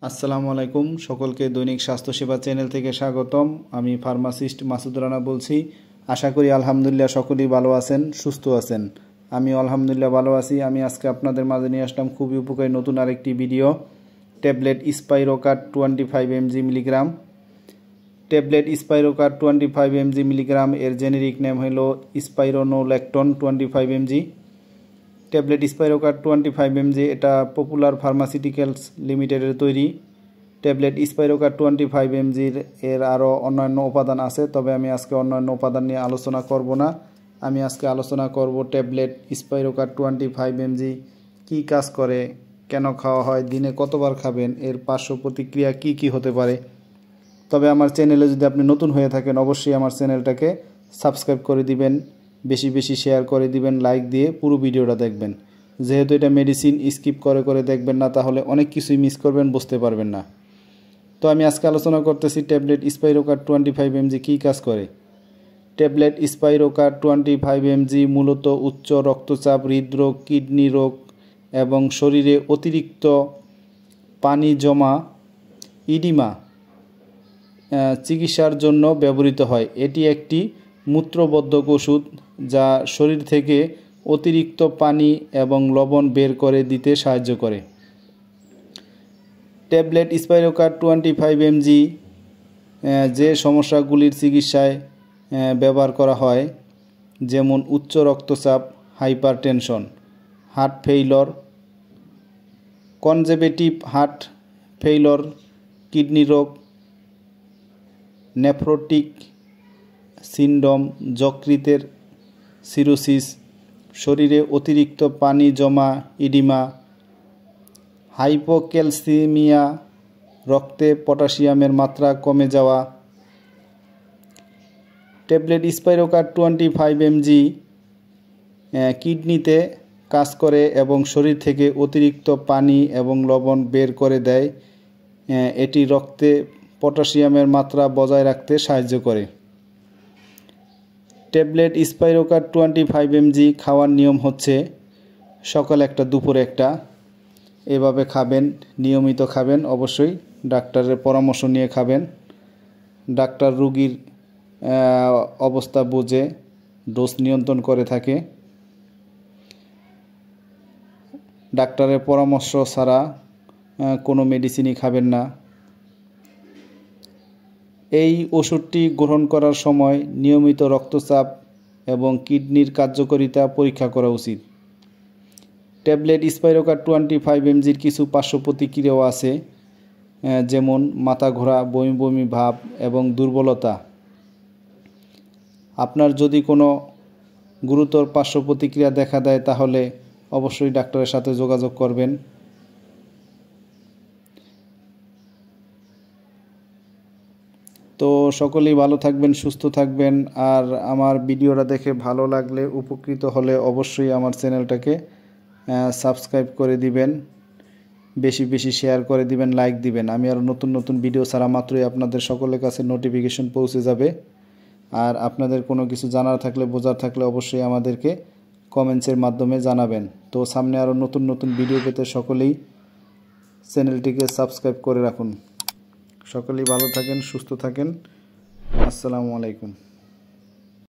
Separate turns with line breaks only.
আসসালামু আলাইকুম সকলকে দৈনিক স্বাস্থ্য সেবা চ্যানেল থেকে স্বাগতম। আমি ফার্মাসিস্ট মাসুদ রানা বলছি। আশা করি আলহামদুলিল্লাহ সকলেই ভালো আছেন, সুস্থ আছেন। আমি আলহামদুলিল্লাহ ভালো আছি। আমি আজকে আপনাদের মাঝে নিয়ে আসলাম খুবই উপকারী নতুন আরেকটি ভিডিও। ট্যাবলেট স্পাইরোকাট 25 mg মিলিগ্রাম। ট্যাবলেট স্পাইরোকাট 25 mg মিলিগ্রাম এর জেনেরিক নেম হলো স্পাইরোনোল্যাকটোন 25 mg। ট্যাবলেট স্পাইরোকাট 25 mg এটা পপুলার ফার্মাসিউটিক্যালস লিমিটেডের তৈরি। ট্যাবলেট স্পাইরোকাট 25 mg এর আরও অন্যান্য উপাদান আছে, তবে আমি আজকে অন্যান্য উপাদান নিয়ে আলোচনা করব না। আমি আজকে আলোচনা করব ট্যাবলেট স্পাইরোকাট 25 mg কী কাজ করে, কেন খাওয়া হয়, দিনে কতবার খাবেন, এর পার্শ্ব প্রতিক্রিয়া কী কী হতে পারে। তবে আমার চ্যানেলে যদি আপনি নতুন হয়ে থাকেন অবশ্যই আমার চ্যানেলটাকে সাবস্ক্রাইব করে দিবেন, বেশি বেশি শেয়ার করে দিবেন, লাইক দিয়ে পুরো ভিডিওটা দেখবেন। যেহেতু এটা মেডিসিন, স্কিপ করে করে দেখবেন না, তাহলে অনেক কিছুই মিস করবেন, বুঝতে পারবেন না। তো আমি আজকে আলোচনা করতেছি ট্যাবলেট স্পাইরোকাট 25 mg কী কাজ করে। ট্যাবলেট স্পাইরোকাট 25 mg মূলত উচ্চ রক্তচাপ, হৃদরোগ, কিডনি রোগ এবং শরীরে অতিরিক্ত পানি জমা ইডিমা চিকিৎসার জন্য ব্যবহৃত হয়। এটি একটি মূত্রবর্ধক ওষুধ যা শরীর থেকে অতিরিক্ত পানি এবং লবণ বের করে দিতে সাহায্য করে। ট্যাবলেট স্পাইরোকাট 25 mg যে সমস্যাগুলির চিকিৎসায় ব্যবহার করা হয়, যেমন উচ্চ রক্তচাপ, hypertension, heart failure, congestive heart failure, kidney রোগ, নেফ্রোটিক সিনড্রোম, যকৃতের সিরোসিস, শরীরে অতিরিক্ত পানি জমা ইডিমা, হাইপোক্যালসিমিয়া, রক্তে পটাশিয়ামের মাত্রা কমে যাওয়া। ট্যাবলেট স্পাইরোকাট 25 mg কিডনিতে কাজ করে এবং শরীর থেকে অতিরিক্ত পানি এবং লবণ বের করে দেয়। এটি রক্তে পটাশিয়ামের মাত্রা বজায় রাখতে সাহায্য করে। ট্যাবলেট স্পাইরোকাট 25 mg খাওয়ার নিয়ম হচ্ছে সকালে একটা, দুপুরে একটা, এভাবে খাবেন, নিয়মিত খাবেন। অবশ্যই ডাক্তারের পরামর্শ নিয়ে খাবেন। ডাক্তার রোগীর অবস্থা বুঝে ডোজ নিয়ন্ত্রণ করে থাকে। ডাক্তারের পরামর্শ ছাড়া কোনো মেডিসিনই খাবেন না। এই ওষুধটি গ্রহণ করার সময় নিয়মিত রক্তচাপ এবং কিডনির কার্যকারিতা পরীক্ষা করা উচিত। ট্যাবলেট স্পাইরোকাট 25 mg কিছু পার্শ্ব প্রতিক্রিয়াও আছে, যেমন মাথা ঘোরা, বমি বমি ভাব এবং দুর্বলতা। আপনার যদি কোনো গুরুতর পার্শ্ব প্রতিক্রিয়া দেখা দেয় তাহলে অবশ্যই ডাক্তারের সাথে যোগাযোগ করবেন। তো সকলেই ভালো থাকবেন, সুস্থ থাকবেন। আর আমার ভিডিওটা দেখে ভালো লাগলে, উপকৃত হলে অবশ্যই আমার চ্যানেলটাকে সাবস্ক্রাইব করে দিবেন, বেশি বেশি শেয়ার করে দিবেন, লাইক দিবেন। আমি আরও নতুন নতুন ভিডিও ছাড়া মাত্রই আপনাদের সকলের কাছে নোটিফিকেশন পৌঁছে যাবে। আর আপনাদের কোনো কিছু জানার থাকলে, বোঝার থাকলে অবশ্যই আমাদেরকে কমেন্টসের মাধ্যমে জানাবেন। তো সামনে আরও নতুন নতুন ভিডিও পেতে সকলেই চ্যানেলটিকে সাবস্ক্রাইব করে রাখুন। সকলেই ভালো থাকেন, সুস্থ থাকেন। আসসালামু আলাইকুম।